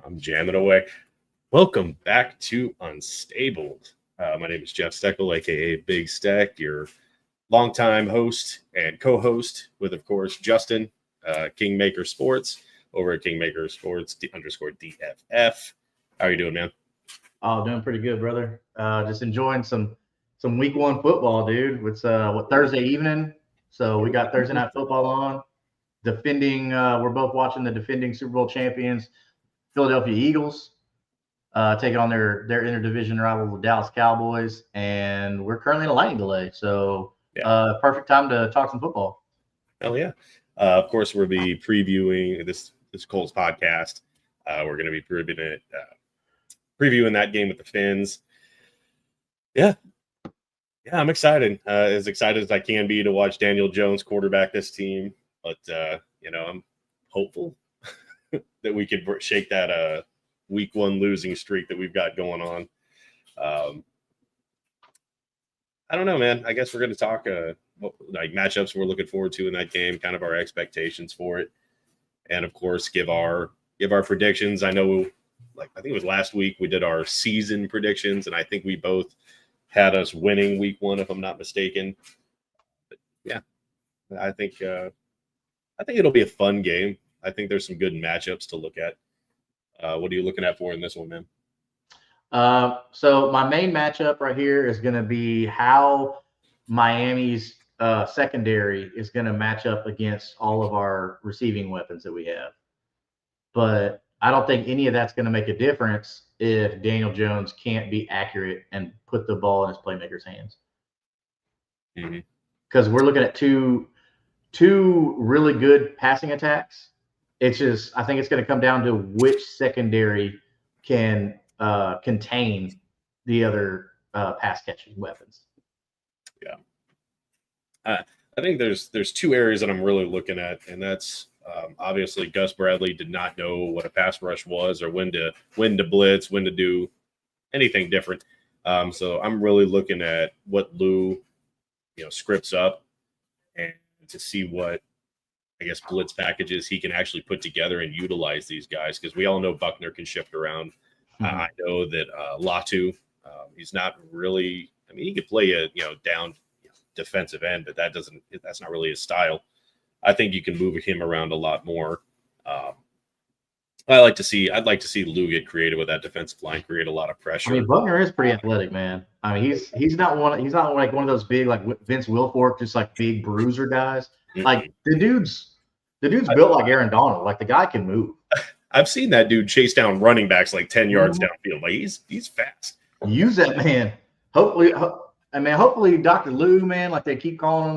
I'm jamming away. Welcome back to Unstabled. My name is Jeff Steckel, aka Big Steck, your longtime host and co-host with, of course, Justin, Kingmaker Sports, over at Kingmaker Sports _ DFF. How are you doing, man? Oh, doing pretty good, brother. Just enjoying some week one football, dude. It's Thursday evening, so we got Thursday night football on. We're both watching the defending Super Bowl champions, Philadelphia Eagles, taking on their interdivision rival, the Dallas Cowboys, and we're currently in a lightning delay, so perfect time to talk some football. Hell yeah! Of course, we'll be previewing this Colts podcast. We're going to be previewing that game with the Phins. Yeah, I'm excited. As excited as I can be to watch Daniel Jones quarterback this team. But, I'm hopeful that we could shake that week one losing streak that we've got going on. I don't know, man. I guess we're going to talk like matchups we're looking forward to in that game, kind of our expectations for it. And, of course, give our predictions. I know, I think it was last week we did our season predictions, and I think we both had us winning week one, if I'm not mistaken. But, yeah, I think it'll be a fun game. I think there's some good matchups to look at. What are you looking at for in this one, man? So my main matchup right here is going to be how Miami's secondary is going to match up against all of our receiving weapons that we have. But I don't think any of that's going to make a difference if Daniel Jones can't be accurate and put the ball in his playmaker's hands. Because we're looking at two really good passing attacks. It's just, I think it's going to come down to which secondary can contain the other pass catching weapons. Yeah. I think there's two areas that I'm really looking at, and that's obviously Gus Bradley did not know what a pass rush was or when to blitz, when to do anything different. So I'm really looking at what Lou, scripts up and to see what, I guess, blitz packages he can actually put together and utilize these guys, because we all know Buckner can shift around. I know that Latu, he's not really. I mean, he could play a down defensive end, but that's not really his style. I think you can move him around a lot more. I'd like to see Lou get creative with that defensive line, create a lot of pressure. I mean, Buckner is pretty athletic, man. I mean, he's not like one of those big, like Vince Wilfork, just like big bruiser guys. Like the dude's built like Aaron Donald. Like the guy can move. I've seen that dude chase down running backs like 10 yards downfield. Like he's fast. Use that man. Hopefully Dr. Lou, man, like they keep calling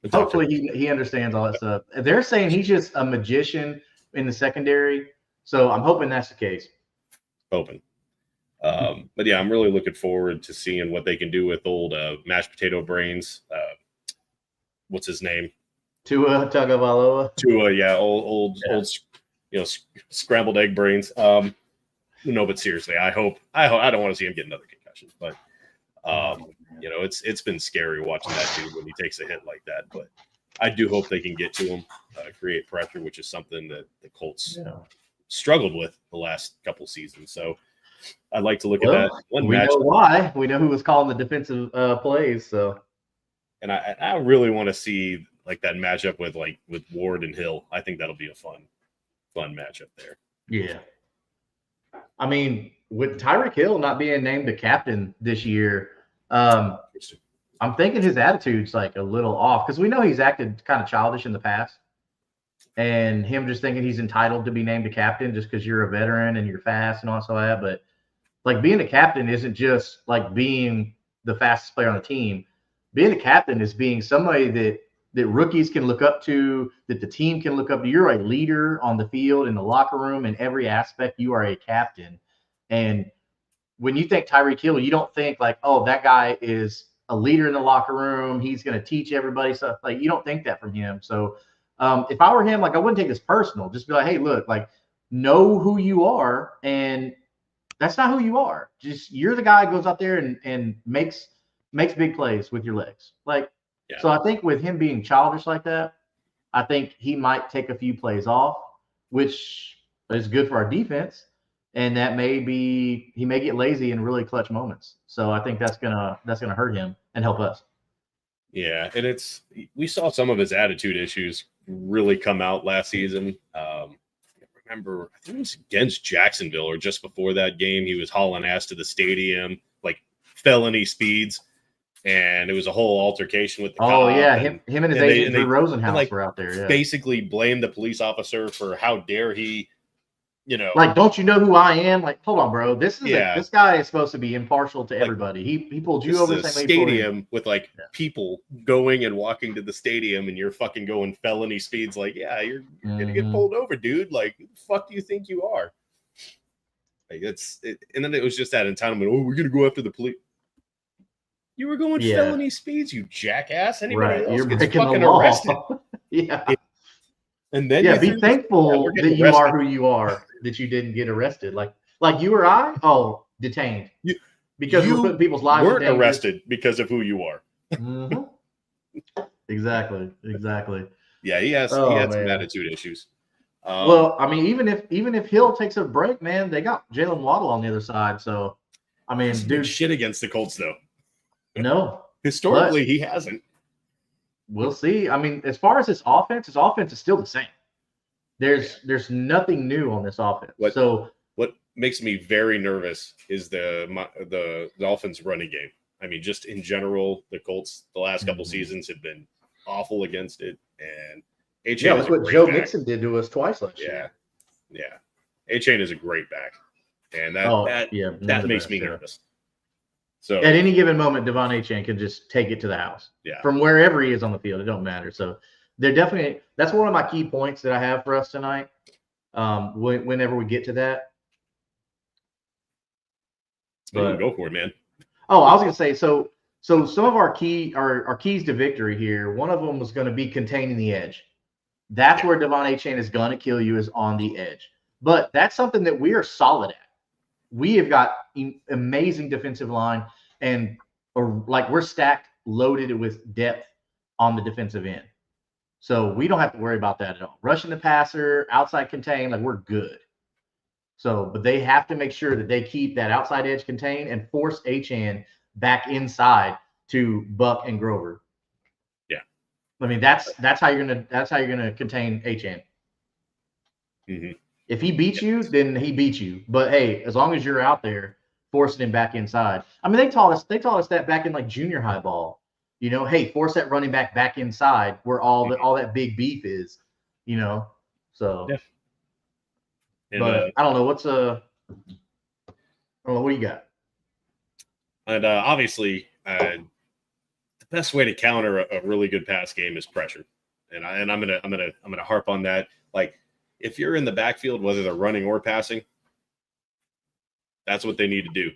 him. Hopefully he understands all that stuff. They're saying he's just a magician in the secondary. So I'm hoping that's the case. But yeah, I'm really looking forward to seeing what they can do with old mashed potato brains. What's his name? Tua Tagovailoa. Tua, yeah, old scrambled egg brains. But seriously, I don't want to see him get another concussion. But it's been scary watching that dude when he takes a hit like that. But I do hope they can get to him, create pressure, which is something that the Colts struggled with the last couple seasons. So I'd like to look at that. We know why. We know who was calling the defensive plays. So, and I really want to see like that matchup with Ward and Hill. I think that'll be a fun matchup there. Yeah. I mean, with Tyreek Hill not being named the captain this year, I'm thinking his attitude's like a little off, because we know he's acted kind of childish in the past. And him just thinking he's entitled to be named a captain just because you're a veteran and you're fast and all that. But like being a captain isn't just like being the fastest player on the team. Being a captain is being somebody that rookies can look up to, that the team can look up to. You're a leader on the field, in the locker room, in every aspect. You are a captain. And when you think Tyreek Hill, you don't think like, oh, that guy is a leader in the locker room. He's going to teach everybody stuff. Like, you don't think that from him. So if I were him, like, I wouldn't take this personal. Just be like, hey, look, like, know who you are, and that's not who you are. Just you're the guy who goes out there and makes big plays with your legs. Like, so I think with him being childish like that, I think he might take a few plays off, which is good for our defense. and that he may get lazy in really clutch moments. So I think that's gonna hurt him and help us. Yeah, and we saw some of his attitude issues really come out last season. I remember, I think it was against Jacksonville or just before that game, he was hauling ass to the stadium, like felony speeds, and it was a whole altercation with the cop. Oh yeah, him and his agent Drew Rosenhaus like, were out there. Yeah. Basically blamed the police officer for how dare he, like, don't you know who I am? Like, hold on, bro. This guy is supposed to be impartial to everybody. He pulled you over. The stadium with people going and walking to the stadium, and you're fucking going felony speeds. Like, yeah, you're gonna get pulled over, dude. Like, who the fuck do you think you are? Like, and then it was just that entitlement. Oh, we're gonna go after the police. You were going felony speeds, you jackass. Anybody else gets fucking arrested. Yeah. And then be thankful that you are who you are, that you didn't get arrested. Like you or I, detained. Because we're putting people's lives in danger. Weren't arrested because of who you are. Mm-hmm. Exactly. Yeah, he had some attitude issues. Well, I mean, even if Hill takes a break, man, they got Jalen Waddle on the other side. So, I mean, dude, shit against the Colts though. No, historically he hasn't. We'll see. I mean, as far as his offense is still the same. There's nothing new on this offense. What makes me very nervous is the Dolphins running game. I mean, just in general, the Colts the last couple seasons have been awful against it. And A-Chain that's what Joe Mixon did to us twice last year. Yeah. A-Chain is a great back. And that makes me nervous. So at any given moment, Devon Achane can just take it to the house. Yeah. From wherever he is on the field, it don't matter. So they're definitely that's one of my key points that I have for us tonight. Whenever we get to that. But go for it, man. Oh, I was gonna say so some of our keys to victory here. One of them was going to be containing the edge. That's where Devon Achane is going to kill you, is on the edge. But that's something that we are solid at. We have got amazing defensive line, and we're stacked, loaded with depth on the defensive end. So we don't have to worry about that at all. Rushing the passer, outside contain, we're good. So, but they have to make sure that they keep that outside edge contained and force Achane back inside to Buck and Grover. Yeah, I mean that's how you're gonna contain Achane. Mm-hmm. If he beats you, then he beats you. But hey, as long as you're out there forcing him back inside. I mean, they taught us that back in junior high ball. Hey, force that running back inside where all that big beef is. So. Yeah. And, but I don't know what do you got? And obviously, the best way to counter a really good pass game is pressure. And I'm gonna harp on that. If you're in the backfield, whether they're running or passing, that's what they need to do.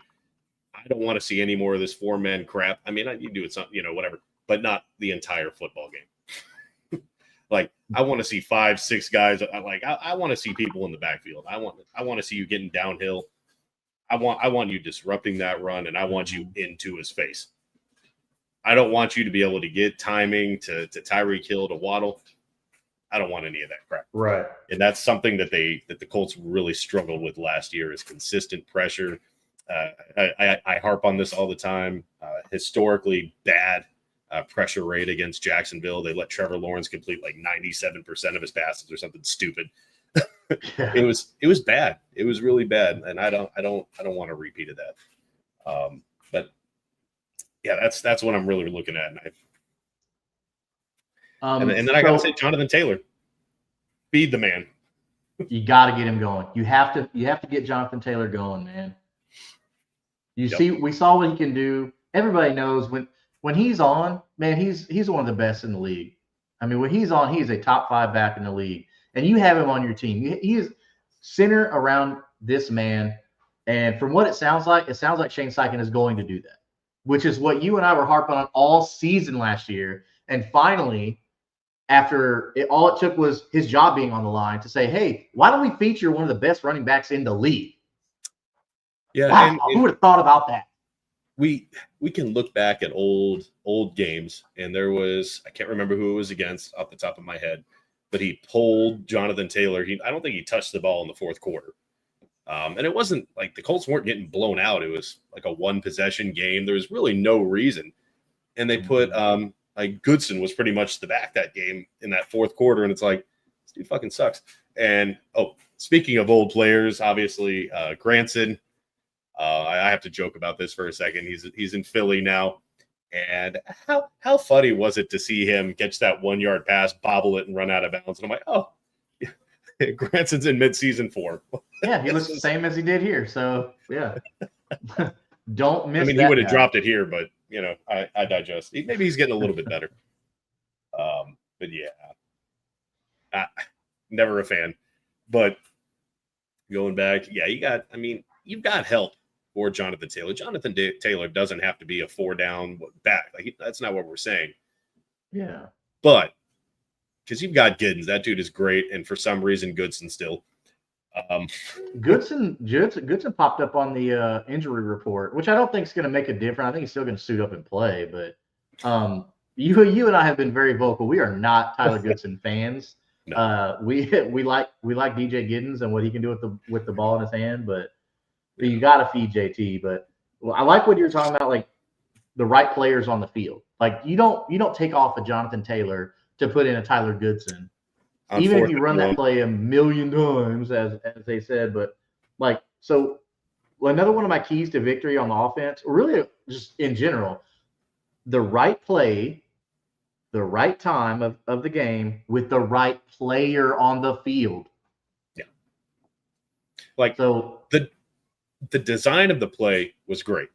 I don't want to see any more of this 4-man crap. I mean, you do it some, whatever, but not the entire football game. I want to see 5-6 guys. I want to see people in the backfield. I want to see you getting downhill. I want you disrupting that run, and I want you into his face. I don't want you to be able to get timing to Tyreek Hill, to Waddle. I don't want any of that crap. Right. And that's something that the Colts really struggled with last year, is consistent pressure. I harp on this all the time. Historically bad pressure rate against Jacksonville. They let Trevor Lawrence complete 97% of his passes or something stupid. Yeah. It was bad. It was really bad, and I don't want to repeat of that. But yeah, that's what I'm really looking at. And then I got to say, Jonathan Taylor, feed the man. You got to get him going. You have to get Jonathan Taylor going, man. See, we saw what he can do. Everybody knows when he's on, man, he's one of the best in the league. I mean, when he's on, he's a top 5 back in the league, and you have him on your team. He is center around this man, and from what it sounds like Shane Steichen is going to do that, which is what you and I were harping on all season last year, and finally. After all it took was his job being on the line to say, hey, why don't we feature one of the best running backs in the league? Yeah. Wow, who would have thought about that? We can look back at old games, and there was, I can't remember who it was against off the top of my head, but he pulled Jonathan Taylor. I don't think he touched the ball in the fourth quarter. And it wasn't like the Colts weren't getting blown out. It was like a 1-possession game. There was really no reason. And they put like Goodson was pretty much the back that game in that fourth quarter. And it's like, this dude fucking sucks. And speaking of old players, obviously Granson. I have to joke about this for a second. He's in Philly now. And how funny was it to see him catch that 1-yard pass, bobble it, and run out of bounds? And I'm like, oh, Granson's in mid-season form. Yeah, he looks the same as he did here. So, yeah. Don't miss he would have dropped it here, but, I digest. Maybe he's getting a little bit better. But, yeah. Never a fan. But going back, yeah, you've got help for Jonathan Taylor. Jonathan Taylor doesn't have to be a 4-down back. Like, that's not what we're saying. Yeah. But because you've got Giddens, that dude is great, and for some reason, Goodson still. Goodson popped up on the injury report, which I don't think is going to make a difference. I think he's still going to suit up and play. But you and I have been very vocal. We are not Tyler Goodson fans. No. We like DJ Giddens and what he can do with the ball in his hand, but you got to feed JT. But I like what you're talking about, like the right players on the field. Like you don't take off a Jonathan Taylor to put in a Tyler Goodson, even if you run that play a million times, as they said. But another one of my keys to victory on the offense, or really just in general, the right play, the right time of the game with the right player on the field. Yeah. The design of the play was great.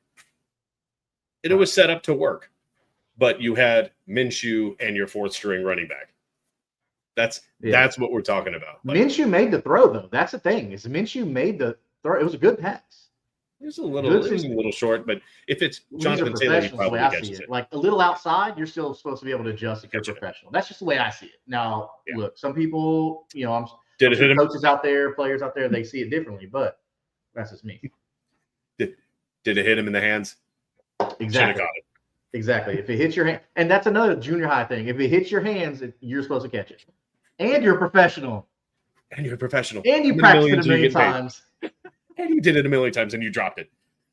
It was set up to work, but you had Minshew and your 4th-string running back. That's what we're talking about. Minshew made the throw, though. That's the thing. Is Minshew made the throw. It was a good pass. It was a little short, but if it's Jonathan Taylor, you probably catches it. Like a little outside, you're still supposed to be able to adjust if you're professional. That's just the way I see it. Now, look, some people, I'm sure coaches out there, players out there, they see it differently, but that's just me. Did it hit him in the hands? Exactly. Exactly. If it hits your hand, and that's another junior high thing. If it hits your hands, you're supposed to catch it. And you're a professional. And you're a professional. And you practiced it a million times. And you did it a million times and you dropped it.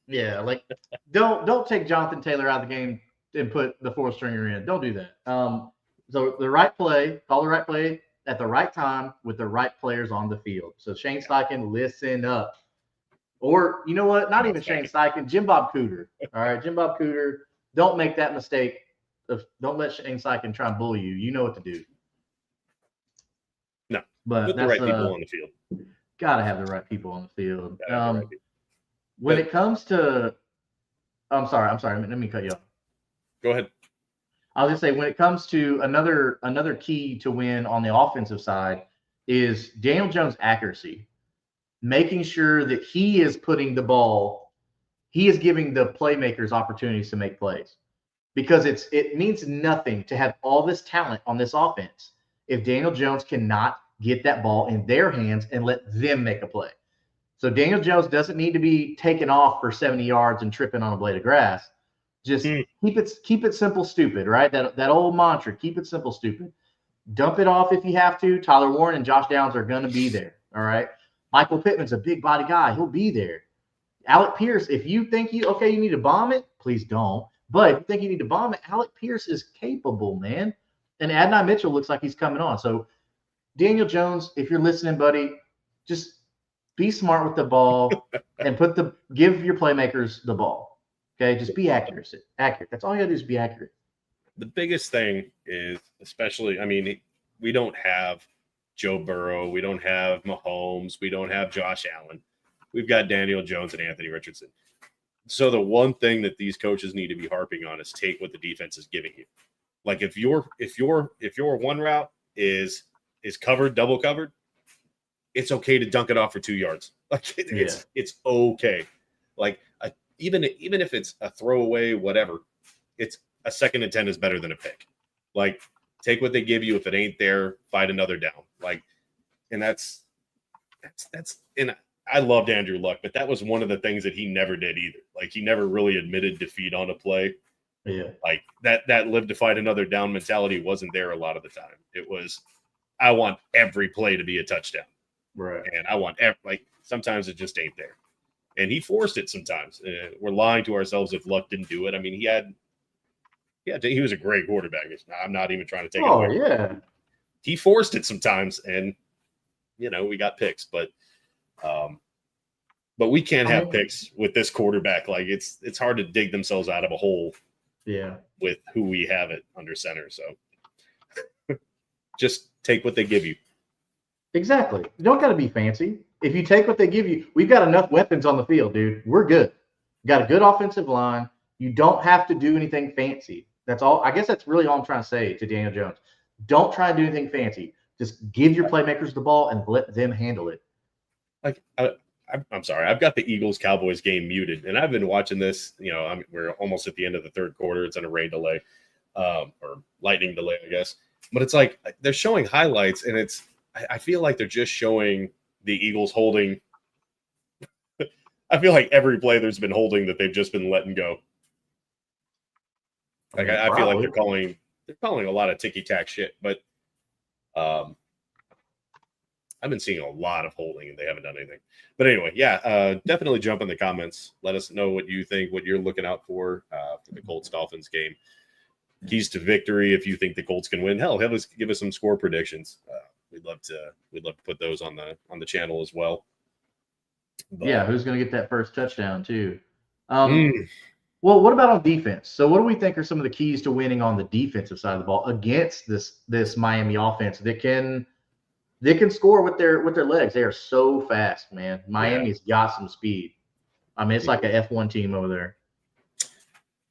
Yeah, like don't take Jonathan Taylor out of the game and put the 4th-stringer in. Don't do that. So the right play, call the right play at the right time with the right players on the field. So Shane Steichen, listen up. Or you know what? Not even Shane Steichen, Jim Bob Cooter. All right, Jim Bob Cooter. Don't make that mistake. Don't let Shane Steichen try and bully you. You know what to do. No, but put the right people on the field. Got to have the right people on the field. When it comes to, I'm sorry. Let me cut you off. Go ahead. I was gonna say when it comes to another key to win on the offensive side is Daniel Jones' accuracy, making sure that he is putting the ball, he is giving the playmakers opportunities to make plays, because it means nothing to have all this talent on this offense if Daniel Jones cannot get that ball in their hands and let them make a play. So Daniel Jones doesn't need to be taken off for 70 yards and tripping on a blade of grass. Just keep it simple, stupid, right? That old mantra, keep it simple, stupid. Dump it off if you have to. Tyler Warren and Josh Downs are going to be there, all right? Michael Pittman's a big body guy. He'll be there. Alec Pierce, if you think you need to bomb it, please don't. But if you think you need to bomb it, Alec Pierce is capable, man. And Adonai Mitchell looks like he's coming on. So Daniel Jones, if you're listening, buddy, just be smart with the ball and give your playmakers the ball. Okay, just be accurate. That's all you gotta do is be accurate. The biggest thing is, especially, we don't have Joe Burrow, we don't have Mahomes, we don't have Josh Allen. We've got Daniel Jones and Anthony Richardson. So the one thing that these coaches need to be harping on is take what the defense is giving you. Like if your one route is covered, double covered, it's okay to dunk it off for 2 yards. Like it's okay. Like even if it's a throwaway, whatever, it's a 2nd and 10 is better than a pick. Like take what they give you. If it ain't there, fight another down. Like, and that's and I loved Andrew Luck, but that was one of the things that he never did either. Like he never really admitted defeat on a play. Yeah. Like that live to fight another down mentality wasn't there a lot of the time. It was, I want every play to be a touchdown. Right. And I want sometimes it just ain't there. And he forced it sometimes. We're lying to ourselves if Luck didn't do it. I mean, he was a great quarterback. I'm not even trying to take it away. Oh, yeah. He forced it sometimes, and we got picks, but we can't have picks with this quarterback. Like it's hard to dig themselves out of a hole. Yeah. With who we have it under center, so just take what they give you. Exactly. You don't got to be fancy. If you take what they give you, we've got enough weapons on the field, dude. We're good. Got a good offensive line. You don't have to do anything fancy. That's all. I guess that's really all I'm trying to say to Daniel Jones. Don't try to do anything fancy. Just give your playmakers the ball and let them handle it. Like I'm sorry, I've got the Eagles-Cowboys game muted, and I've been watching this. We're almost at the end of the third quarter. It's on a rain delay, or lightning delay, I guess. But it's like they're showing highlights, and I feel like they're just showing the Eagles holding. I feel like every play there's been holding that they've just been letting go. Like I feel like they're calling a lot of ticky-tack shit, but I've been seeing a lot of holding and they haven't done anything. But anyway, definitely jump in the comments. Let us know what you think, what you're looking out for the Colts-Dolphins game. Keys to victory if you think the Colts can win. Hell, give us some score predictions. We'd love to put those on the channel as well. But, who's going to get that first touchdown too? Well, what about on defense? So what do we think are some of the keys to winning on the defensive side of the ball against this Miami offense that can score with their legs? They are so fast, man. Miami's got some speed. I mean, it's like a F1 team over there.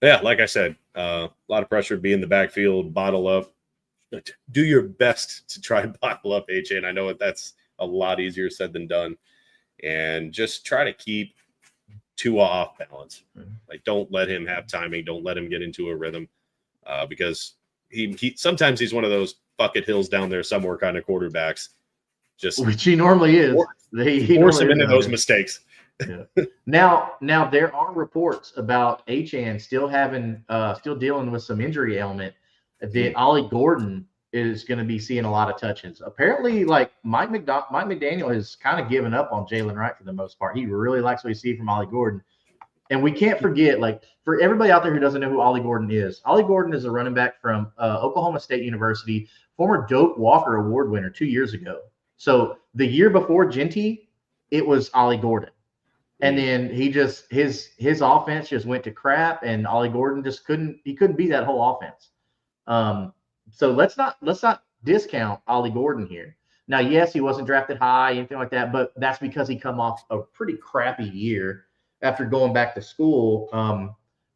Yeah, like I said, a lot of pressure to be in the backfield, bottle up. Do your best to try and bottle up HA, and I know that's a lot easier said than done. And just try to keep Tua off balance. Like, don't let him have timing. Don't let him get into a rhythm, because he sometimes he's one of those bucket hills down there somewhere kind of quarterbacks. Which he normally is. He force him into those mistakes. Yeah. Now there are reports about Achane still dealing with some injury ailment that Ollie Gordon is going to be seeing a lot of touches. Apparently, like Mike McDaniel has kind of given up on Jalen Wright for the most part. He really likes what he sees from Ollie Gordon. And we can't forget, like, for everybody out there who doesn't know who Ollie Gordon is a running back from Oklahoma State University, former Doak Walker Award winner 2 years ago. So the year before Genty, it was Ollie Gordon. And then his offense just went to crap, and Ollie Gordon just couldn't be that whole offense. So let's not discount Ollie Gordon here. Now, yes, he wasn't drafted high, anything like that, but that's because he come off a pretty crappy year after going back to school,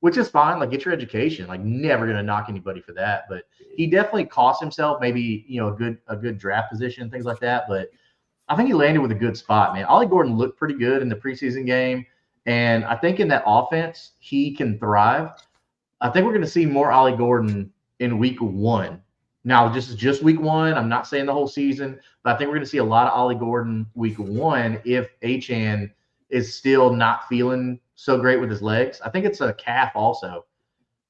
which is fine. Like, get your education. Like, never gonna knock anybody for that. But he definitely cost himself maybe a good draft position, things like that. But I think he landed with a good spot, man. Ollie Gordon looked pretty good in the preseason game, and I think in that offense he can thrive. I think we're going to see more Ollie Gordon in week 1. Now, this is just week 1. I'm not saying the whole season, but I think we're going to see a lot of Ollie Gordon week 1 if Achane is still not feeling so great with his legs. I think it's a calf also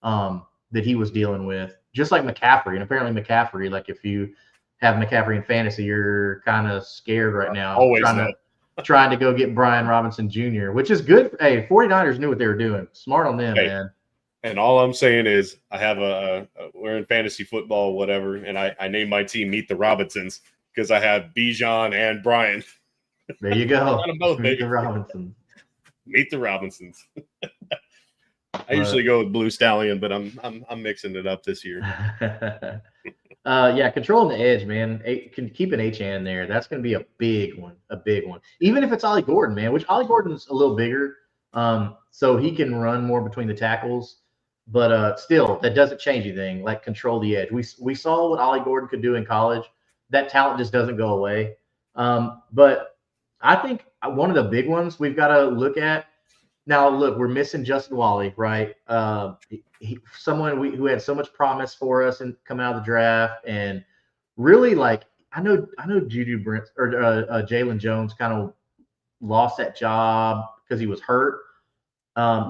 that he was dealing with, just like McCaffrey. And apparently McCaffrey, like, if you have McCaffrey in fantasy, you're kind of scared right now. Always trying to go get Brian Robinson Jr., which is good. Hey, 49ers knew what they were doing. Smart on them, man. And all I'm saying is I have we're in fantasy football, whatever, and I named my team Meet the Robinsons because I have Bijan and Brian. There you go. Both, Meet the Robinsons. Meet the Robinsons. I usually go with Blue Stallion, but I'm mixing it up this year. Controlling the edge, man. Keeping Achane there, that's going to be a big one. Even if it's Ollie Gordon, man, which Ollie Gordon's a little bigger, so he can run more between the tackles. But still, that doesn't change anything. Like, control the edge. We saw what Ollie Gordon could do in college. That talent just doesn't go away. But I think one of the big ones we've got to look at now. Look, we're missing Justin Wally, right? Someone who had so much promise for us and come out of the draft, and really, like, I know Juju Brent or Jalen Jones kind of lost that job because he was hurt,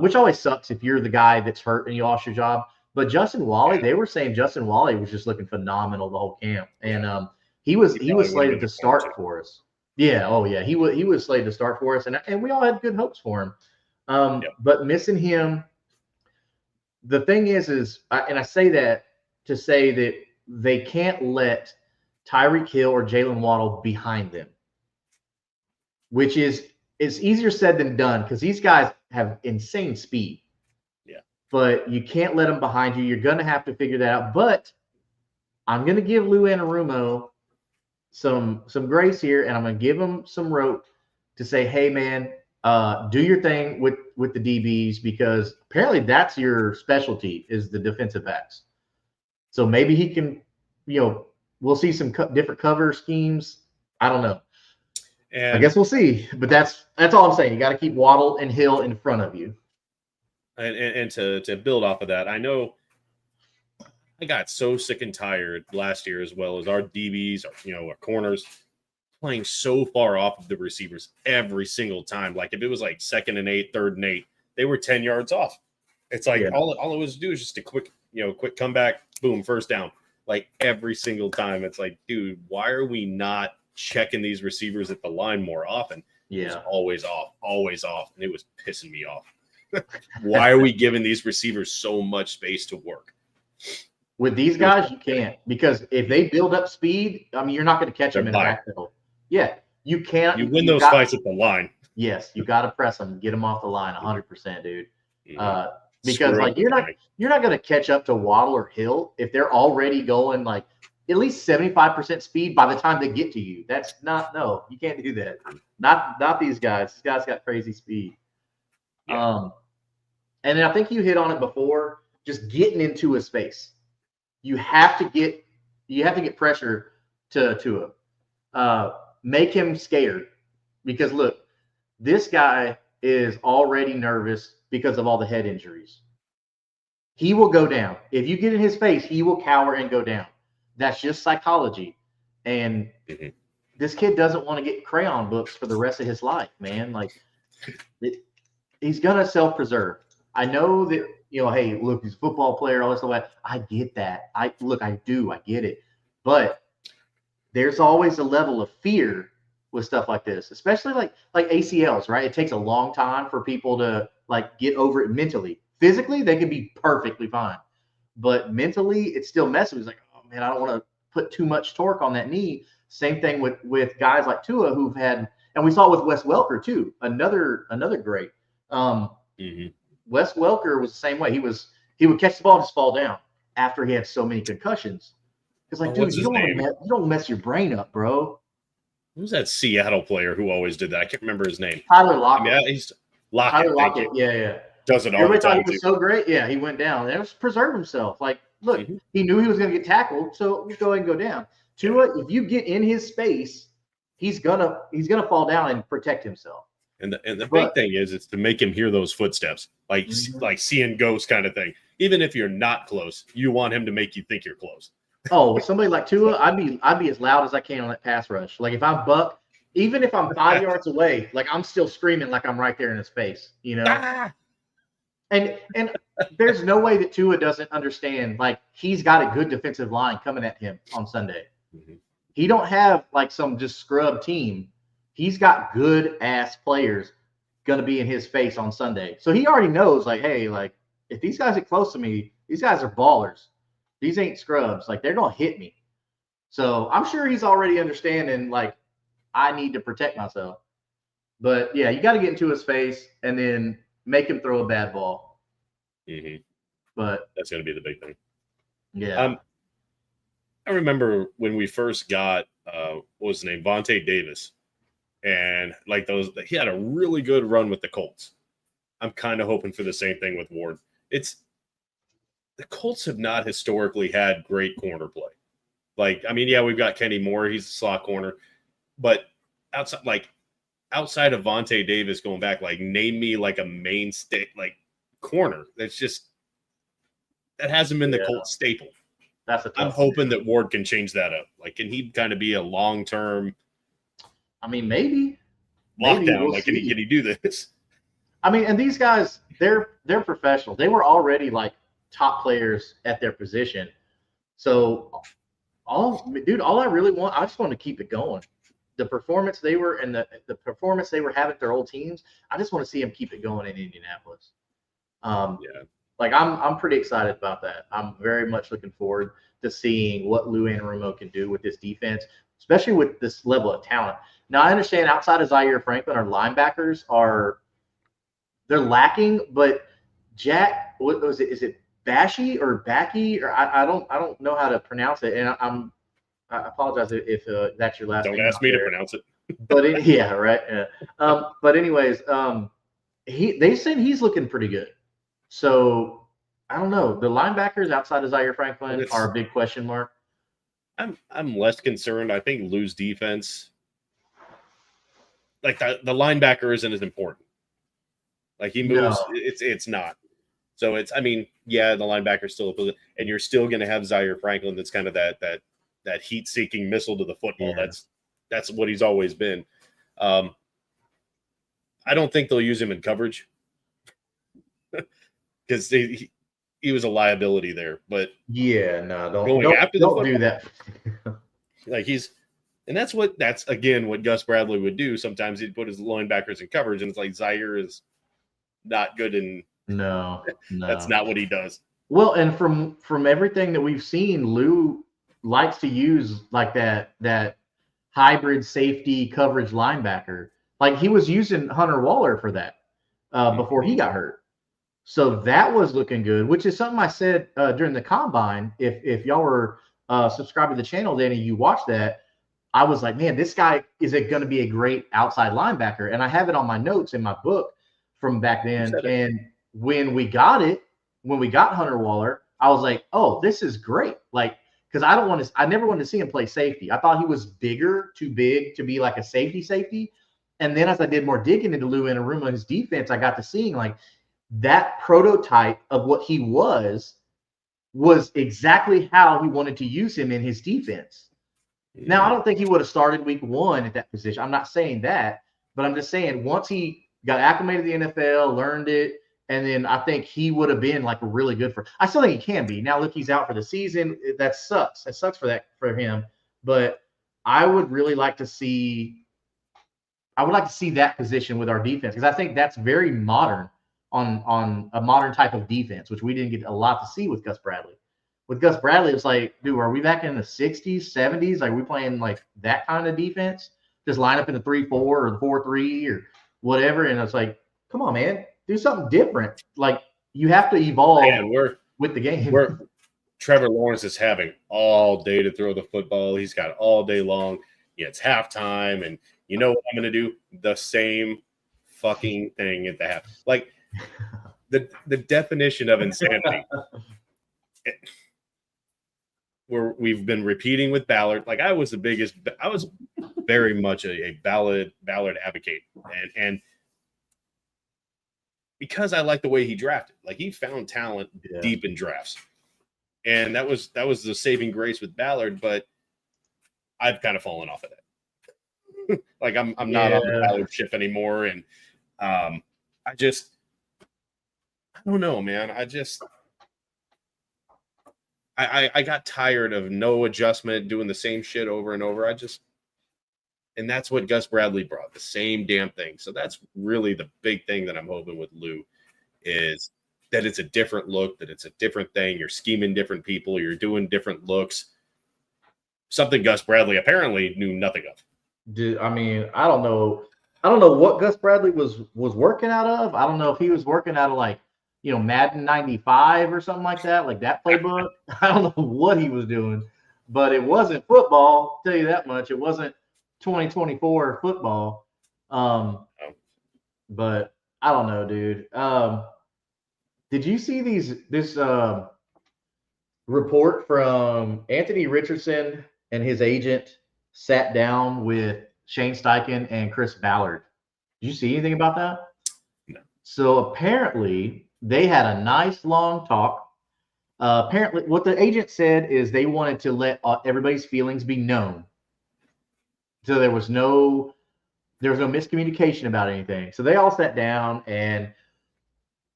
which always sucks if you're the guy that's hurt and you lost your job. But Justin Wally, they were saying Justin Wally was just looking phenomenal the whole camp, and he was slated to start for us. Yeah, oh yeah, he was slated to start for us, and we all had good hopes for him. But missing him, the thing is, and I say that to say that they can't let Tyreek Hill or Jalen Waddle behind them, which is it's easier said than done because these guys have insane speed. Yeah. But you can't let them behind you. You're going to have to figure that out. But I'm going to give Lou Anarumo some grace here, and I'm going to give him some rope to say, hey, man, do your thing with the DBs because apparently that's your specialty is the defensive backs. So maybe he can, we'll see some different cover schemes. I don't know. And I guess we'll see. But that's all I'm saying. You got to keep Waddle and Hill in front of you. And to build off of that, I know I got so sick and tired last year as well as our DBs, our corners playing so far off of the receivers every single time. Like if it was like 2nd and 8, 3rd and 8, they were 10 yards off. It's like all it was to do is just a quick comeback, boom, first down. Like every single time. It's like, dude, why are we not checking these receivers at the line more often? Yeah. It was always off. And it was pissing me off. Why are we giving these receivers so much space to work? With these guys, you can't because if they build up speed, I mean, you're not going to catch them in the backfield. Yeah, you can't. You win those fights at the line. Yes, you got to press them, get them off the line, 100%, dude. Because like you're not going to catch up to Waddle or Hill if they're already going like at least 75% speed by the time they get to you. That's no, you can't do that. Not these guys. These guys got crazy speed. Yeah. And then I think you hit on it before, just getting into a space. You have to get pressure to him. Make him scared because look, this guy is already nervous because of all the head injuries. He will go down. If you get in his face, he will cower and go down. That's just psychology. And this kid doesn't want to get crayon books for the rest of his life, man. Like he's gonna self-preserve. I know that, hey, look, he's a football player, all this stuff. I get that. I get it. But there's always a level of fear with stuff like this, especially like ACLs, right? It takes a long time for people to like get over it mentally. Physically, they can be perfectly fine. But mentally, it's still messy. It's like, oh man, I don't want to put too much torque on that knee. Same thing with guys like Tua who've had, and we saw it with Wes Welker too. Another great. Wes Welker was the same way. He would catch the ball and just fall down after he had so many concussions. It's like, dude, you don't mess your brain up, bro. Who's that Seattle player who always did that? I can't remember his name. Tyler Lockett. Yeah, he's Lockett. Tyler Lockett. Yeah. Does it all the time. He was so great. Yeah, he went down. And just preserve himself. Like, look, he knew he was going to get tackled, so just go ahead and go down. Tua, if you get in his space, he's gonna fall down and protect himself. And the big thing is it's to make him hear those footsteps, like seeing ghosts kind of thing. Even if you're not close, you want him to make you think you're close. Oh, with somebody like Tua, I'd be as loud as I can on that pass rush. Like if I'm Buck, even if I'm 5 yards away, like I'm still screaming like I'm right there in his face, And there's no way that Tua doesn't understand. Like he's got a good defensive line coming at him on Sunday. He don't have like some just scrub team. He's got good ass players going to be in his face on Sunday. So he already knows like, hey, like if these guys get close to me, these guys are ballers. These ain't scrubs. Like they're going to hit me. So I'm sure he's already understanding like I need to protect myself. But yeah, you got to get into his face and then make him throw a bad ball. But that's going to be the big thing. Yeah. I remember when we first got what was his name, Vontae Davis. And like he had a really good run with the Colts. I'm kind of hoping for the same thing with Ward. The Colts have not historically had great corner play. Like, I mean, yeah, we've got Kenny Moore. He's a slot corner. But outside of Vontae Davis going back, like name me like a mainstay, like corner. That hasn't been the Colts staple. I'm hoping that Ward can change that up. Like, can he kind of be a long-term I mean, maybe lockdown. We'll can he do this? I mean, and these guys, they're professional. They were already like top players at their position. So all I really want, I just want to keep it going. the performance they were and the performance they were having at their old teams, I just want to see them keep it going in Indianapolis. Yeah. Like I'm pretty excited about that. I'm very much looking forward to seeing what Lou Anarumo can do with this defense, especially with this level of talent. Now I understand outside of Zaire Franklin, our linebackers they're lacking, but Jack, what was it? Is it Bashy or Backy or I don't know how to pronounce it, and I apologize if that's your last Don't name ask out me to there. pronounce it. But yeah, right. Yeah. But anyways, they said he's looking pretty good. So I don't know. The linebackers outside of Zaire Franklin are a big question mark. I'm less concerned. I think Lou's defense, like the linebacker isn't as important. Like he moves, No. it's not. So it's, I mean, yeah, the linebacker's still, and you're still going to have Zaire Franklin. That's kind of that heat-seeking missile to the football. Yeah. That's what he's always been. I don't think they'll use him in coverage because he was a liability there. But Yeah, no, don't do that. Like that's again what Gus Bradley would do. Sometimes he'd put his linebackers in coverage, and it's like Zaire is not good, and No. that's not what he does. Well, and from everything that we've seen, Lou likes to use like that hybrid safety coverage linebacker. Like he was using Hunter Waller for that before he got hurt. So that was looking good, which is something I said during the combine. If y'all were subscribed to the channel, Danny, you watched that. I was like, man, this guy is going to be a great outside linebacker, and I have it on my notes in my book from back then. And when we got Hunter Waller, I was like, oh, this is great. Like, because I never wanted to see him play safety. I thought he was too big to be like a safety. And then as I did more digging into Lou Anarumo and his defense, I got to seeing like that prototype of what he was exactly how he wanted to use him in his defense. Now, I don't think he would have started week 1 at that position. I'm not saying that, but I'm just saying once he got acclimated to the NFL, learned it, and then I think he would have been like really good I still think he can be. Now, look, he's out for the season. That sucks. That sucks for him. But I would really like to see that position with our defense because I think that's very modern on a modern type of defense, which we didn't get a lot to see with Gus Bradley. With Gus Bradley, it's like, dude, are we back in the 60s, 70s? Like, we playing like that kind of defense? Just line up in the 3-4 or the 4-3 or whatever. And it's like, come on, man, do something different. Like, you have to evolve with the game. Trevor Lawrence is having all day to throw the football. He's got all day long. It's halftime, and you know what I'm going to do? The same fucking thing at the half. Like, the definition of insanity. Where we've been repeating with Ballard. Like I was very much a Ballard advocate, and because I like the way he drafted, like he found talent deep in drafts, and that was the saving grace with Ballard. But I've kind of fallen off of that. Like I'm not on the Ballard ship anymore, and I don't know, man. I got tired of no adjustment, doing the same shit over and over. And that's what Gus Bradley brought, the same damn thing. So that's really the big thing that I'm hoping with Lou is that it's a different look, that it's a different thing. You're scheming different people. You're doing different looks. Something Gus Bradley apparently knew nothing of. Dude, I mean, I don't know what Gus Bradley was working out of. I don't know if he was working out of like, Madden 95 or something like that playbook. I don't know what he was doing, but it wasn't football. I'll tell you that much. It wasn't 2024 football. But I don't know, dude. Did you see this report from Anthony Richardson and his agent sat down with Shane Steichen and Chris Ballard? Did you see anything about that? No. So apparently they had a nice long talk. Apparently what the agent said is they wanted to let everybody's feelings be known. So there was no miscommunication about anything. So they all sat down, and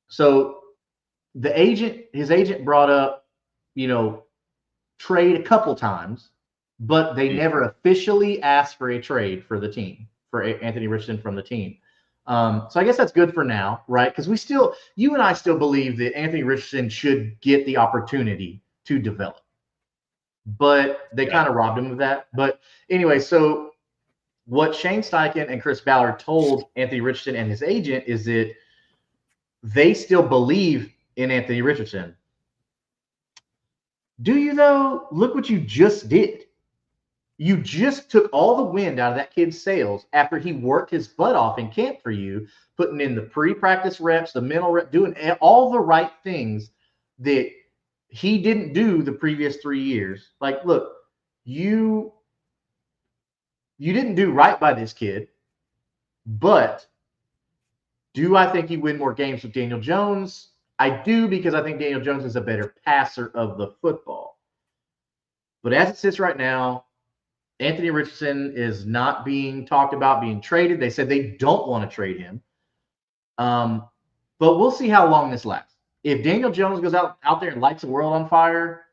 so his agent brought up, trade a couple times, but they never officially asked for a trade for the team, for Anthony Richardson from the team. So I guess that's good for now, right? Because you and I still believe that Anthony Richardson should get the opportunity to develop, but they kind of robbed him of that. But anyway, so what Shane Steichen and Chris Ballard told Anthony Richardson and his agent is that they still believe in Anthony Richardson. Do you, though? Look what you just did. You just took all the wind out of that kid's sails after he worked his butt off in camp for you, putting in the pre-practice reps, the mental reps, doing all the right things that he didn't do the previous 3 years. Like, look, you didn't do right by this kid, but do I think you win more games with Daniel Jones? I do, because I think Daniel Jones is a better passer of the football. But as it sits right now, Anthony Richardson is not being talked about being traded. They said they don't want to trade him. But we'll see how long this lasts. If Daniel Jones goes out there and lights the world on fire,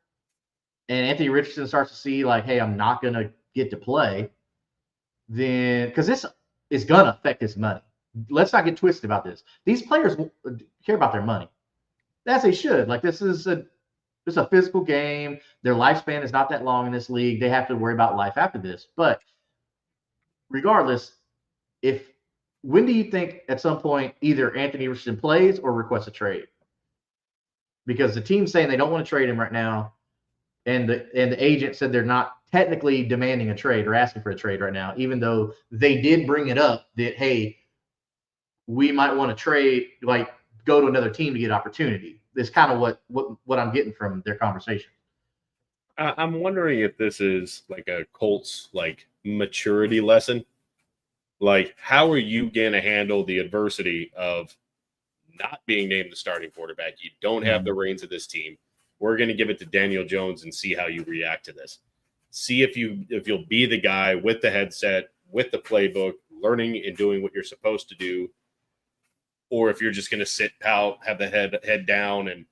and Anthony Richardson starts to see, like, hey, I'm not going to get to play, then – because this is going to affect his money. Let's not get twisted about this. These players care about their money. As they should. Like, this is a physical game. Their lifespan is not that long in this league. They have to worry about life after this. But regardless, when do you think at some point either Anthony Richardson plays or requests a trade? Because the team's saying they don't want to trade him right now, and the agent said they're not technically demanding a trade or asking for a trade right now, even though they did bring it up that, hey, we might want to trade, like, go to another team to get opportunity. That's kind of what I'm getting from their conversation. I'm wondering if this is like a Colts like maturity lesson. Like, how are you going to handle the adversity of not being named the starting quarterback? You don't have the reins of this team. We're going to give it to Daniel Jones and see how you react to this. See if you'll be the guy with the headset, with the playbook, learning and doing what you're supposed to do, or if you're just going to sit, pout, have the head down, and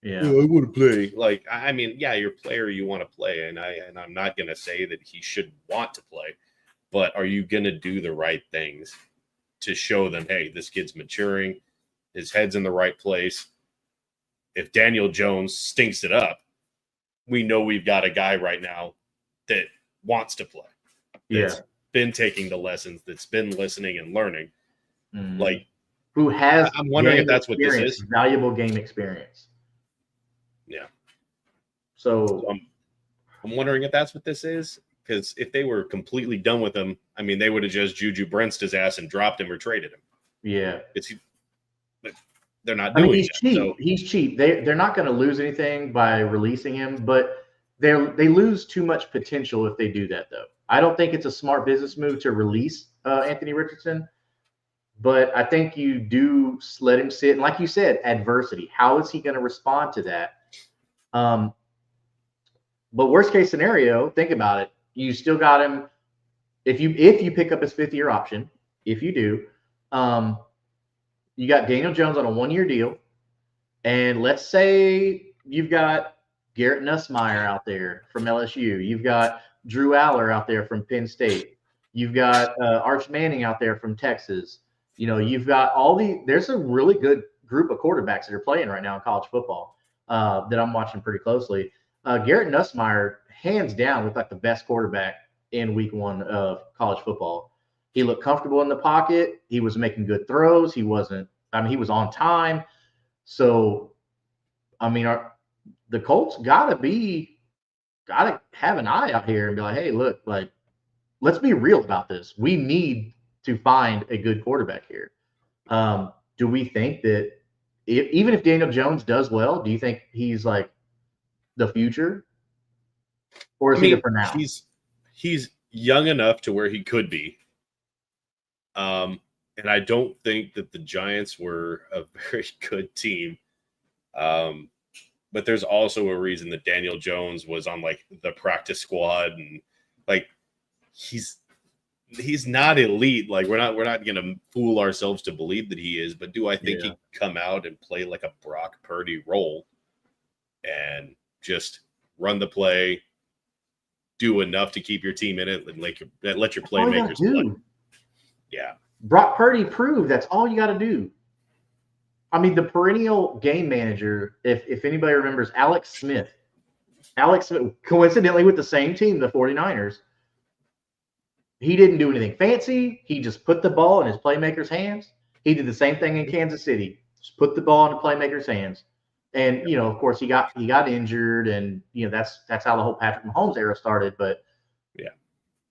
I want to play. Like, I mean, yeah, you're a player, you want to play, and I'm not going to say that he should want to play, but are you going to do the right things to show them, hey, this kid's maturing, his head's in the right place? If Daniel Jones stinks it up, we know we've got a guy right now that wants to play. That's been taking the lessons, that's been listening and learning. Like, who has I'm wondering if that's what this is. Valuable game experience. Yeah. So I'm wondering if that's what this is, because if they were completely done with him, I mean, they would have just Juju Brent'd his ass and dropped him or traded him. Yeah. But they're not doing he's it. Cheap. So. He's cheap. They're not going to lose anything by releasing him, but they lose too much potential if they do that, though. I don't think it's a smart business move to release Anthony Richardson. But I think you do let him sit. And like you said, adversity. How is he going to respond to that? But worst case scenario, think about it. You still got him. If you pick up his 5th-year option, if you do, you got Daniel Jones on a 1-year deal. And let's say you've got Garrett Nussmeier out there from LSU. You've got Drew Aller out there from Penn State. You've got Arch Manning out there from Texas. You know, you've got there's a really good group of quarterbacks that are playing right now in college football that I'm watching pretty closely. Garrett Nussmeier, hands down, looked like the best quarterback in week 1 of college football. He looked comfortable in the pocket. He was making good throws. He was on time. So, I mean, the Colts got to have an eye out here and be like, hey, look, like, let's be real about this. We need to find a good quarterback here. Do we think that even if Daniel Jones does well, do you think he's like the future, or is he for now? He's young enough to where he could be. And I don't think that the Giants were a very good team. But there's also a reason that Daniel Jones was on like the practice squad, and like he's not elite. Like we're not going to fool ourselves to believe that he is, but do I think he can come out and play like a Brock Purdy role and just run the play, do enough to keep your team in it and let your All you gotta playmakers play. do. Yeah. Brock Purdy proved that's all you got to do. I mean, the perennial game manager, if anybody remembers, Alex Smith, coincidentally with the same team, the 49ers, he didn't do anything fancy. He just put the ball in his playmakers' hands. He did the same thing in Kansas City. Just put the ball in the playmakers' hands. And, of course, he got injured, and, that's how the whole Patrick Mahomes era started. But, yeah,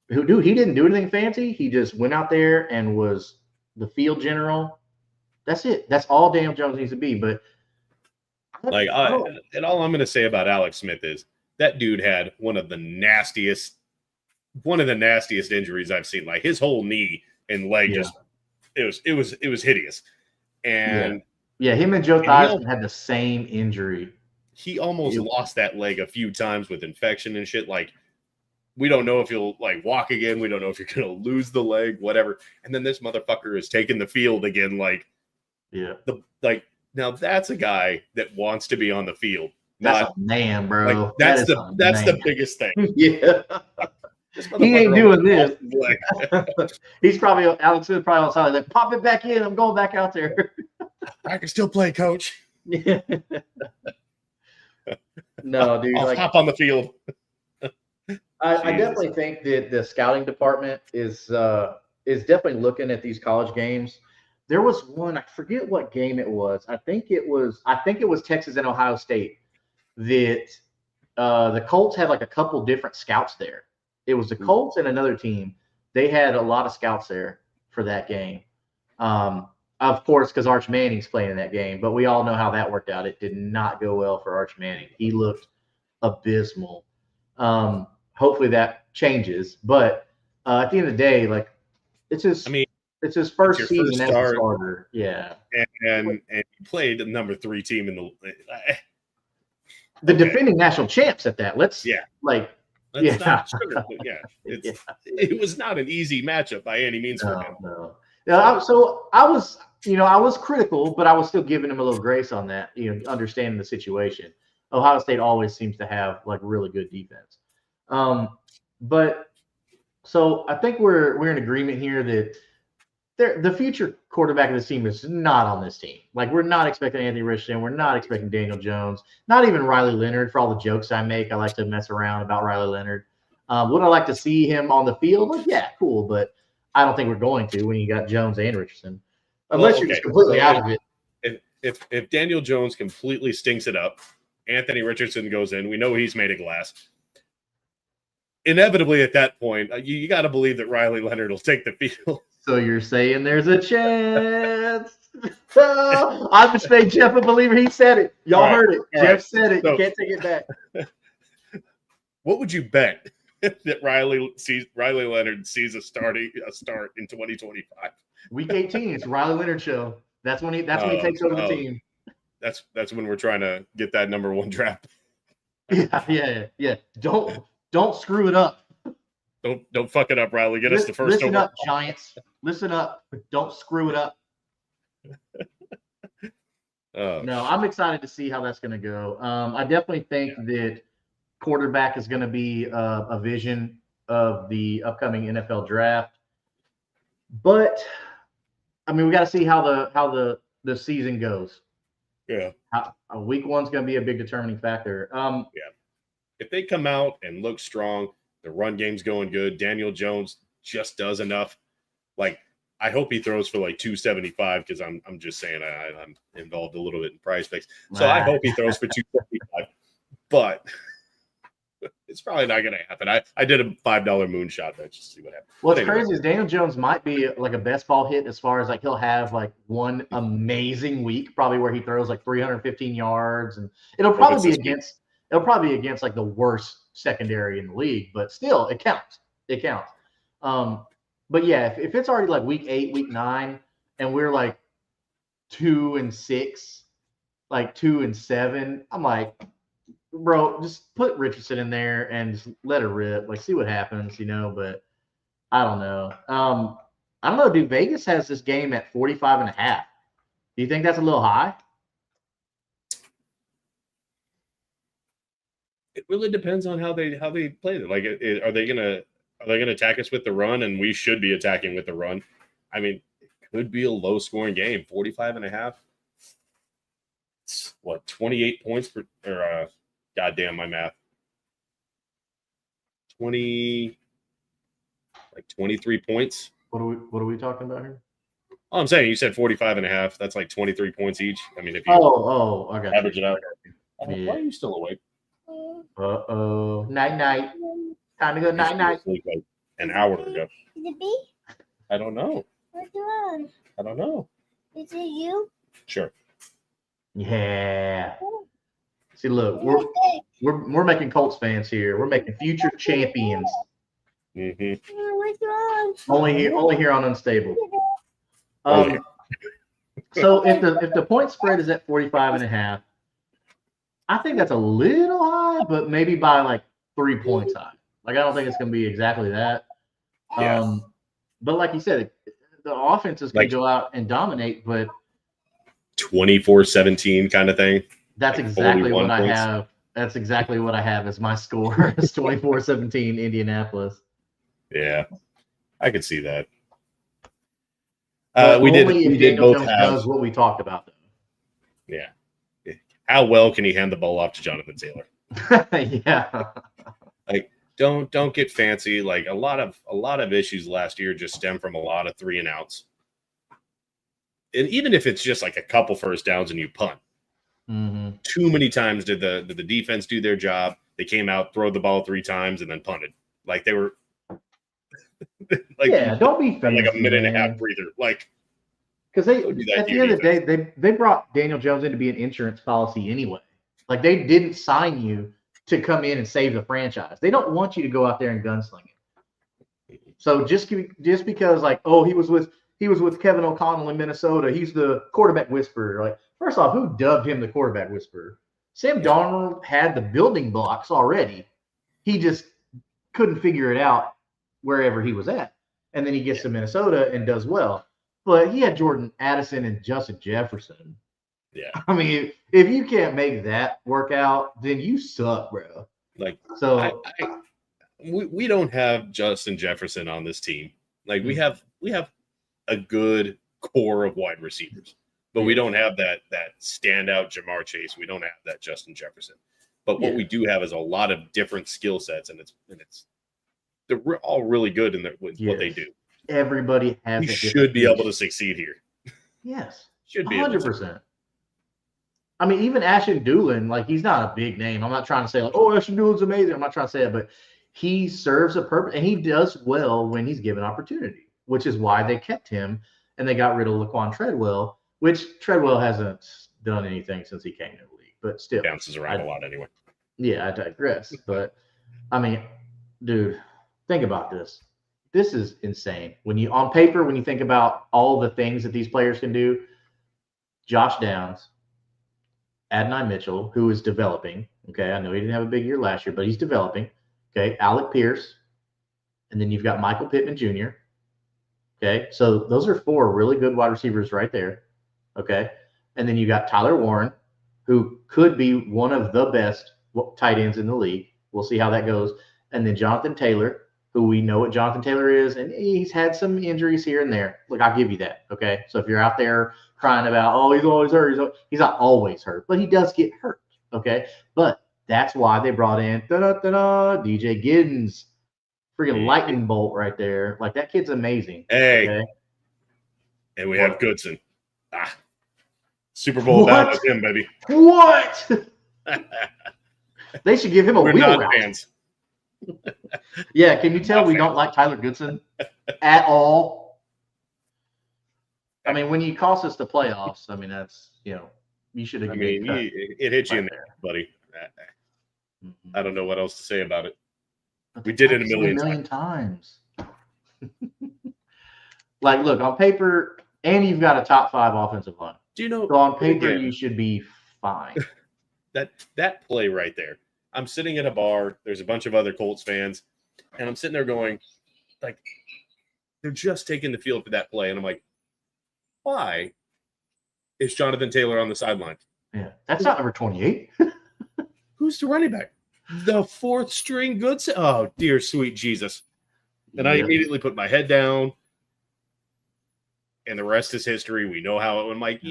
he didn't do anything fancy. He just went out there and was the field general. That's it. That's all Daniel Jones needs to be. But and all I'm going to say about Alex Smith is that dude had one of the nastiest injuries I've seen. Like his whole knee and leg it was hideous. And him and Joe Theismann had the same injury. He almost lost that leg a few times with infection and shit. Like, we don't know if he'll walk again. We don't know if you're going to lose the leg, whatever. And then this motherfucker is taking the field again. Now that's a guy that wants to be on the field. That's a man, bro. That's the biggest thing. Yeah. He ain't doing this. He's probably Alex Smith probably outside like, pop it back in. I'm going back out there. I can still play, coach. Yeah. No, dude. I'll hop on the field. I definitely think that the scouting department is definitely looking at these college games. There was one, I forget what game it was. I think it was Texas and Ohio State that the Colts had like a couple different scouts there. It was the Colts and another team. They had a lot of scouts there for that game. Of course, because Arch Manning's playing in that game, but we all know how that worked out. It did not go well for Arch Manning. He looked abysmal. Hopefully that changes. But at the end of the day, it's his first season as a starter. Yeah. And he played the number 3 team in the defending national champs at that. It was not an easy matchup by any means for him. No. So I was critical, but I was still giving him a little grace on that, understanding the situation. Ohio State always seems to have really good defense. But so I think we're in agreement here that the future quarterback of this team is not on this team. We're not expecting Anthony Richardson. We're not expecting Daniel Jones. Not even Riley Leonard. For all the jokes I make, I like to mess around about Riley Leonard. Would I like to see him on the field? Yeah, cool. But I don't think we're going to when you got Jones and Richardson. Unless you're just completely out of it. If Daniel Jones completely stinks it up, Anthony Richardson goes in. We know he's made of glass. Inevitably, at that point, you got to believe that Riley Leonard will take the field. So you're saying there's a chance? I'm just saying Jeff a believer. He said it. Y'all heard it. Jeff said it. You can't take it back. What would you bet that Riley Leonard sees a start in 2025? Week 18, it's Riley Leonard show. That's when he takes over the team. That's when we're trying to get that number 1 draft. Yeah. Don't screw it up. Don't fuck it up, Riley. Get us the first. Listen up, Giants. Listen up. Don't screw it up. No, I'm excited to see how that's going to go. I definitely think that quarterback is going to be a vision of the upcoming NFL draft. But I mean, we got to see how the season goes. Yeah. Week 1's going to be a big determining factor. If they come out and look strong, the run game's going good. Daniel Jones just does enough. I hope he throws for 275 because I'm just saying I'm involved a little bit in prize picks. So I hope he throws for 275. But it's probably not going to happen. I did a $5 moonshot bet just to see what happens. What's crazy is Daniel Jones might be a best ball hit as far as he'll have one amazing week, probably where he throws 315 yards, and it'll probably be against the worst secondary in the league, but still it counts. But yeah, if it's already week 8, week 9, and we're 2-6, 2-7, I'm like, bro, just put Richardson in there and just let it rip. See what happens, but I don't know. I don't know, dude. Vegas has this game at 45.5. Do you think that's a little high? It really depends on how they play it. Like, are they gonna attack us with the run, and we should be attacking with the run? I mean, it could be a low scoring game. 45.5. It's what, 28 points per, or goddamn my math. 23 points. What are we talking about here? Oh, I'm saying you said 45.5. That's like 23 points each. I mean, if you I got average you. it out. Yeah. Why are you still awake? Night night. Time to go night night. Like an hour ago. Is it me? I don't know. What's wrong? I don't know. Is it you? Sure. Yeah. See, look, we're making Colts fans here. We're making future champions. Mm-hmm. What's wrong? Only here on Unstable. Yeah. So if the point spread is at 45.5, I think that's a little high, but maybe by like 3 points high. Like, I don't think it's going to be exactly that. Yeah. But like you said, the offenses can go out and dominate, but 24-17 kind of thing. that's like exactly what I points. have. That's exactly what I have as my score. Is 24-17 Indianapolis. Yeah, I could see that. But we did Daniel both Jones have. does what we talked about, though. Yeah. How well can he hand the ball off to Jonathan Taylor? Yeah. Like, don't get fancy. Like, a lot of issues last year just stem from a lot of 3 and outs. And even if it's just like a couple first downs and you punt, too many times did the defense do their job. They came out, throw the ball 3 times, and then punted. Like, they were like, yeah, don't be fancy, like a minute and a half breather. Like, because at the end of the day, they brought Daniel Jones in to be an insurance policy anyway. Like, they didn't sign you to come in and save the franchise. They don't want you to go out there and gunsling it. So just because, like, oh, he was with Kevin O'Connell in Minnesota, he's the quarterback whisperer. Like, first off, who dubbed him the quarterback whisperer? Sam Darnold had the building blocks already. He just couldn't figure it out wherever he was at. And then he gets to Minnesota and does well. But he had Jordan Addison and Justin Jefferson. Yeah. I mean, if you can't make that work out, then you suck, bro. Like, so we don't have Justin Jefferson on this team. Like, we have a good core of wide receivers, but we don't have that standout Jamar Chase. We don't have that Justin Jefferson. But what we do have is a lot of different skill sets, and they're all really good in what they do. Everybody has. We should be able to succeed here. Yes, should be 100%. I mean, even Ashton Doolin, like, he's not a big name. I'm not trying to say, like, oh, Ashton Doolin's amazing. I'm not trying to say it, but he serves a purpose, and he does well when he's given opportunity, which is why they kept him, and they got rid of Laquan Treadwell, which Treadwell hasn't done anything since he came to the league, but still. Bounces around a lot anyway. Yeah, I digress. But, I mean, dude, think about this. This is insane. When you think about all the things that these players can do, Josh Downs, Adonai Mitchell, who is developing. Okay, I know he didn't have a big year last year, but he's developing. Okay, Alec Pierce, and then you've got Michael Pittman Jr. Okay, so those are 4 really good wide receivers right there. Okay, and then you got Tyler Warren, who could be one of the best tight ends in the league. We'll see how that goes. And then Jonathan Taylor, who we know what Jonathan Taylor is, and he's had some injuries here and there. Look, I'll give you that. Okay, so if you're out there crying about, oh, he's always hurt, he's not always hurt, but he does get hurt. Okay, but that's why they brought in DJ Giddens, freaking lightning bolt right there. Like, that kid's amazing. Hey, okay? And we have Goodson. Super Bowl bound with him, baby. What? They should give him a We're wheel not route. fans. Yeah, can you tell we don't like Tyler Goodson at all? I mean, when you cost us the playoffs, I mean, that's, you should have. I mean, it hit you in there, buddy. I don't know what else to say about it. We did it a million times. Like, look, on paper, and you've got a top 5 offensive line. Do you know? So on paper, you should be fine. that play right there. I'm sitting at a bar. There's a bunch of other Colts fans, and I'm sitting there going, like, they're just taking the field for that play, and I'm like, why is Jonathan Taylor on the sideline? Yeah, that's not number 28. Who's the running back? the fourth string good. Oh, dear sweet Jesus. And I Yeah. immediately put my head down, and the rest is history. We know how it went. Like,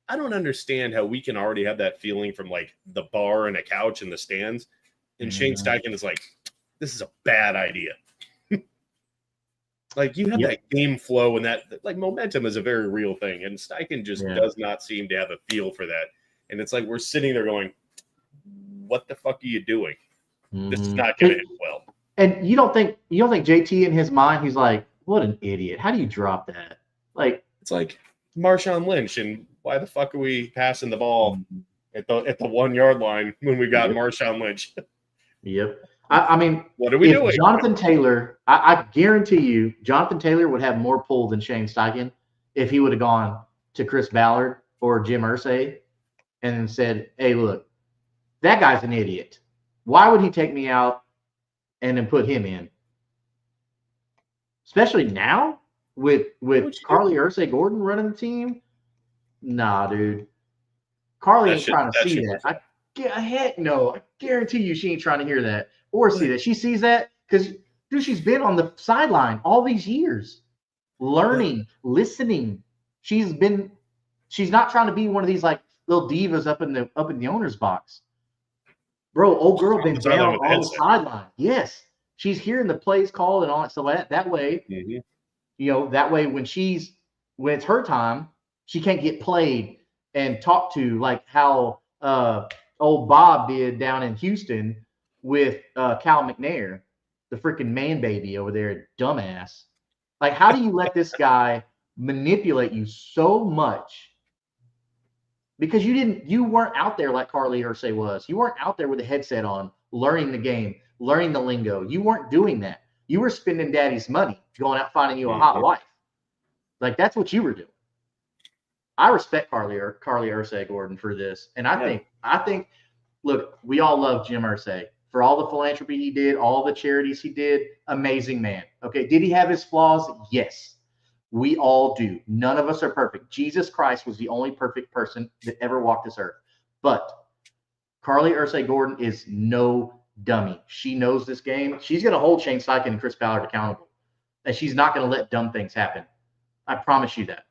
I don't understand how we can already have that feeling from like the bar and a couch and the stands. And Shane Steichen is like, this is a bad idea. Like, you have that game flow and that like momentum is a very real thing. And Steichen just does not seem to have a feel for that. And it's like we're sitting there going, what the fuck are you doing? This is not going to end well. And you don't think JT in his mind, he's like, what an idiot. How do you drop that? Like, it's like Marshawn Lynch, and why the fuck are we passing the ball at the 1 yard line when we got Marshawn Lynch? Yep. I mean, what are we doing? Jonathan Taylor, I guarantee you, Jonathan Taylor would have more pull than Shane Steichen if he would have gone to Chris Ballard or Jim Irsay and said, hey, look, that guy's an idiot. Why would he take me out and then put him in? Especially now with Carly Irsay Gordon running the team. Nah, dude. Carly ain't trying to see that. Heck no. I guarantee you she ain't trying to hear that or see that. She sees that because, dude, she's been on the sideline all these years, learning, listening. She's not trying to be one of these like little divas up in the owner's box. Bro, old girl been down on the sideline. Yes. She's hearing the plays called and all that stuff. That way, that way when it's her time, she can't get played and talked to like how old Bob did down in Houston with Cal McNair, the freaking man baby over there, dumbass. Like, how do you let this guy manipulate you so much? Because you weren't out there like Carly Irsay was. You weren't out there with a headset on, learning the game, learning the lingo. You weren't doing that. You were spending daddy's money, going out finding you a hot wife. Like, that's what you were doing. I respect Carly Irsay Gordon for this. And I think, look, we all love Jim Irsay for all the philanthropy he did, all the charities he did. Amazing man. Okay. Did he have his flaws? Yes. We all do. None of us are perfect. Jesus Christ was the only perfect person that ever walked this earth. But Carly Irsay Gordon is no dummy. She knows this game. She's going to hold Shane Steichen and Chris Ballard accountable. And she's not going to let dumb things happen. I promise you that.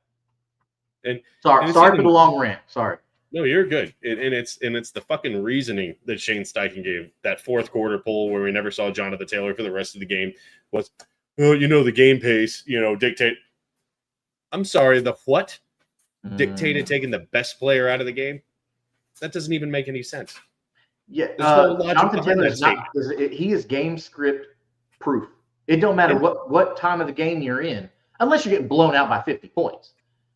And sorry for the long rant. Sorry. No, you're good. And it's the fucking reasoning that Shane Steichen gave. That fourth quarter poll where we never saw Jonathan Taylor for the rest of the game was, the game pace, dictate. I'm sorry, the what? Dictated taking the best player out of the game? That doesn't even make any sense. Yeah, Jonathan Taylor he is game script proof. It don't matter what time of the game you're in, unless you're getting blown out by 50 points.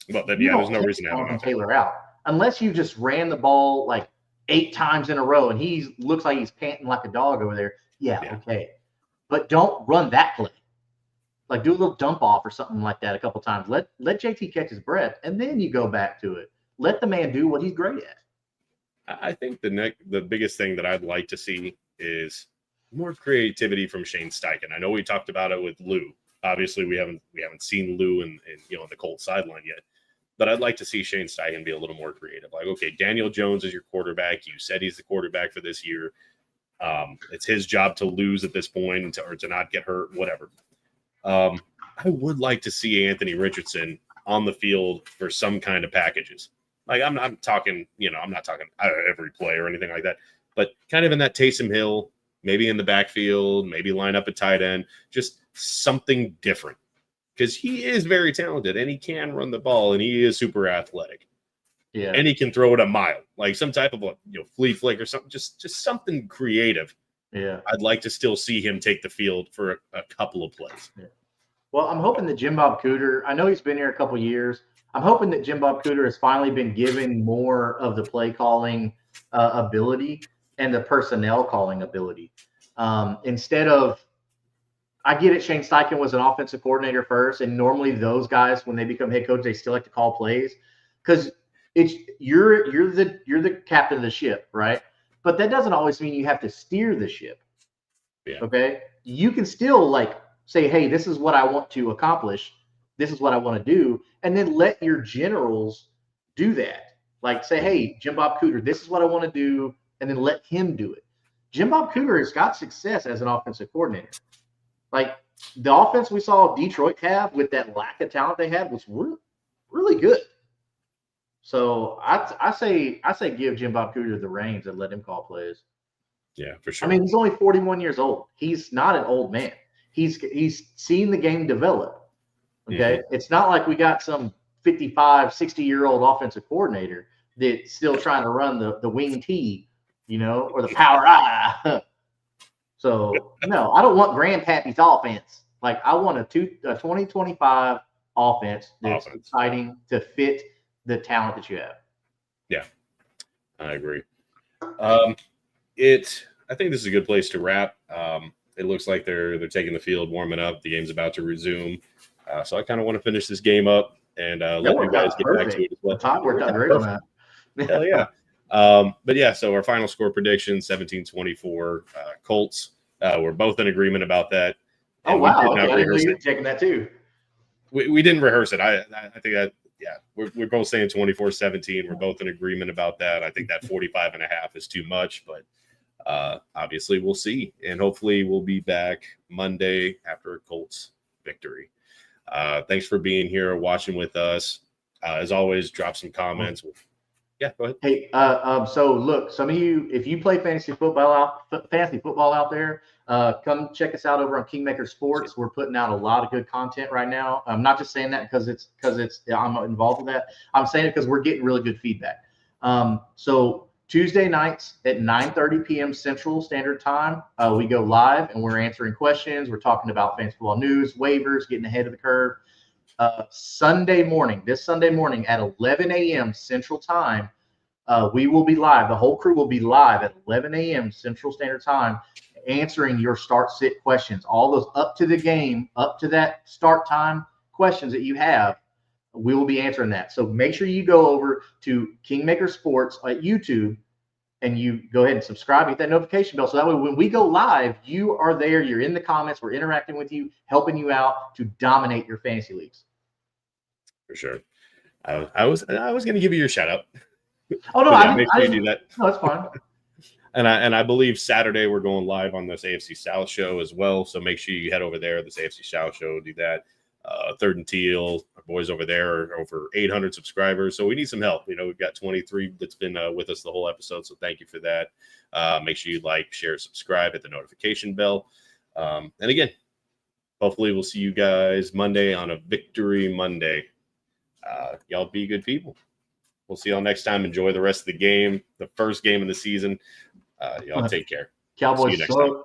Well, then, there's no reason to have Jonathan Taylor out. Unless you just ran the ball like 8 times in a row and he looks like he's panting like a dog over there. Yeah, okay. But don't run that play. Like, do a little dump off or something like that a couple times. Let JT catch his breath, and then you go back to it. Let the man do what he's great at. I think the biggest thing that I'd like to see is more creativity from Shane Steichen. I know we talked about it with Lou. Obviously, we haven't seen Lou in on the Colts sideline yet. But I'd like to see Shane Steichen be a little more creative. Like, okay, Daniel Jones is your quarterback. You said he's the quarterback for this year. It's his job to lose at this point or to not get hurt, whatever. I would like to see Anthony Richardson on the field for some kind of packages. Like, I'm talking, I'm not talking every play or anything like that, but kind of in that Taysom Hill, maybe in the backfield, maybe line up at tight end, just something different. Because he is very talented and he can run the ball and he is super athletic. Yeah. And he can throw it a mile, like some type of flea flick or something, just something creative. Yeah. I'd like to still see him take the field for a couple of plays. Yeah. Well, I'm hoping that Jim Bob Cooter, I know he's been here a couple of years. I'm hoping that Jim Bob Cooter has finally been given more of the play calling ability and the personnel calling ability. Instead of, I get it, Shane Steichen was an offensive coordinator first, and normally those guys, when they become head coach, they still like to call plays because you're the captain of the ship, right? But that doesn't always mean you have to steer the ship. Yeah. Okay. You can still say, hey, this is what I want to accomplish. This is what I want to do. And then let your generals do that. Like say, hey, Jim Bob Cooter, this is what I want to do. And then let him do it. Jim Bob Cooter has got success as an offensive coordinator. Like the offense we saw Detroit have with that lack of talent they had was really good. So I say give Jim Bob Cooter the reins and let him call plays. Yeah, for sure. I mean, he's only 41 years old. He's not an old man. He's seen the game develop. Okay. It's not like we got some 55, 60-year-old offensive coordinator that's still trying to run the wing T, or the power I. So, no, I don't want Grandpappy's offense. Like, I want a 2025 offense that's exciting to fit the talent that you have. Yeah, I agree. I think this is a good place to wrap. It looks like they're taking the field, warming up. The game's about to resume. So I kind of want to finish this game up and let you guys get back to it as well. The time worked out great on that. Hell yeah. But yeah, so our final score prediction, 17-24 Colts. We're both in agreement about that. Oh, wow. Okay, I didn't know you were taking that too. We didn't rehearse it. I think that, yeah, we're both saying 24-17. We're both in agreement about that. I think that 45.5 is too much, but obviously we'll see. And hopefully we'll be back Monday after a Colts victory. Thanks for being here, watching with us. As always, drop some comments. Yeah, go ahead. Hey, so look, some of you, if you play fantasy football out there, come check us out over on Kingmaker Sports. We're putting out a lot of good content right now. I'm not just saying that because I'm involved with that. I'm saying it because we're getting really good feedback. So Tuesday nights at 9:30 p.m. Central Standard Time, we go live and we're answering questions. We're talking about fantasy football news, waivers, getting ahead of the curve. This Sunday morning at 11 a.m. Central Time, we will be live. The whole crew will be live at 11 a.m. Central Standard Time, answering your start-sit questions. All those up to the game, up to that start time questions that you have, we will be answering that. So make sure you go over to Kingmaker Sports at YouTube and you go ahead and subscribe, hit that notification bell. So that way when we go live, you are there, you're in the comments, we're interacting with you, helping you out to dominate your fantasy leagues. For sure. I was going to give you your shout out. Oh no, yeah, make sure you do that. No, it's fine. And I believe Saturday we're going live on this AFC South show as well. So make sure you head over there. This AFC South show, do that. Third and Teal, our boys over there are over 800 subscribers. So we need some help. We've got 23 that's been with us the whole episode. So thank you for that. Make sure you like, share, subscribe, hit the notification bell. And again, hopefully we'll see you guys Monday on a Victory Monday. Y'all be good people. We'll see y'all next time. Enjoy the rest of the game, the first game of the season. Y'all take care. Cowboys see you next time.